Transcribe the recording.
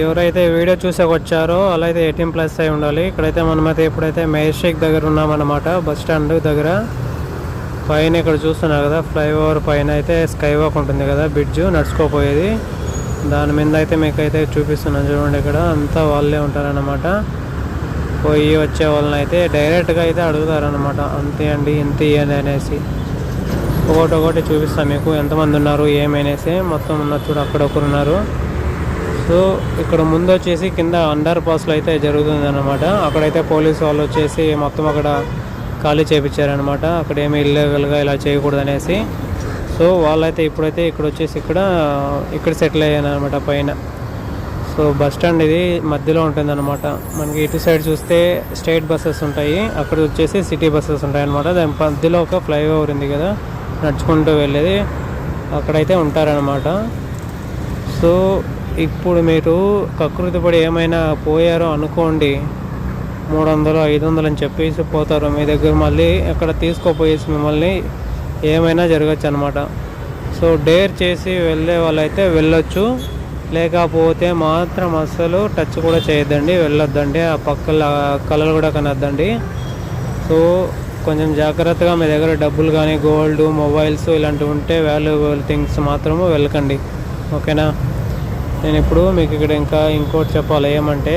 ఎవరైతే వీడియో చూసాక వచ్చారో అలా అయితే 18+ అయి ఉండాలి. ఇక్కడైతే మనమైతే ఇప్పుడైతే మెజెస్టిక్ దగ్గర ఉన్నామన్నమాట, బస్ స్టాండ్ దగ్గర. పైన ఇక్కడ చూస్తున్నారు కదా, ఫ్లైఓవర్ పైన అయితే స్కై వాక్ ఉంటుంది కదా, బ్రిడ్జ్ నడుచుకోపోయేది. దాని మీద అయితే మీకు అయితే చూపిస్తున్నాను చూడండి. ఇక్కడ అంతా వాళ్ళే ఉంటారన్నమాట. పోయి వచ్చే వాళ్ళని అయితే డైరెక్ట్గా అయితే అడుగుతారనమాట, అంతే అండి ఇంత ఇయ్యండి అనేసి. ఒకటి చూపిస్తాను మీకు ఎంతమంది ఉన్నారు ఏమనేసి. మొత్తం ఉన్నారు చూడు, అక్కడ ఒకరు ఉన్నారు. సో ఇక్కడ ముందు వచ్చేసి కింద అండర్ పాస్లో అయితే జరుగుతుంది అనమాట. అక్కడైతే పోలీసు వాళ్ళు వచ్చేసి మొత్తం అక్కడ ఖాళీ చేయించారనమాట. అక్కడ ఏమి ఇల్లీగల్గా ఇలా చేయకూడదు అనేసి. సో వాళ్ళైతే ఇప్పుడైతే ఇక్కడ వచ్చేసి ఇక్కడ సెటిల్ అయ్యాను అనమాట పైన. సో బస్ స్టాండ్ ఇది మధ్యలో ఉంటుంది అనమాట. మనకి ఇటు సైడ్ చూస్తే స్టేట్ బస్సెస్ ఉంటాయి, అక్కడ వచ్చేసి సిటీ బస్సెస్ ఉంటాయి అనమాట. దాని మధ్యలో ఒక ఫ్లైఓవర్ ఉంది కదా, నడుచుకుంటూ వెళ్ళేది, అక్కడైతే ఉంటారనమాట. సో ఇప్పుడు మీరు కకృతి పడి ఏమైనా పోయారో అనుకోండి, 300 500 అని చెప్పేసి పోతారు. మీ దగ్గర మళ్ళీ ఎక్కడ తీసుకోపోయేసి మిమ్మల్ని ఏమైనా జరగచ్చు అనమాట. సో డేర్ చేసి వెళ్ళే వాళ్ళైతే వెళ్ళొచ్చు, లేకపోతే మాత్రం అస్సలు టచ్ కూడా చేయొద్దండి, వెళ్ళొద్దండి. ఆ పక్కల కలలు కూడా కనొద్దండి. సో కొంచెం జాగ్రత్తగా మీ దగ్గర డబ్బులు కానీ గోల్డ్ మొబైల్స్ ఇలాంటివి ఉంటే వాల్యుబుల్ థింగ్స్ మాత్రము వెళ్ళకండి, ఓకేనా. నేను ఇప్పుడు మీకు ఇక్కడ ఇంకోటి చెప్పాలి ఏమంటే,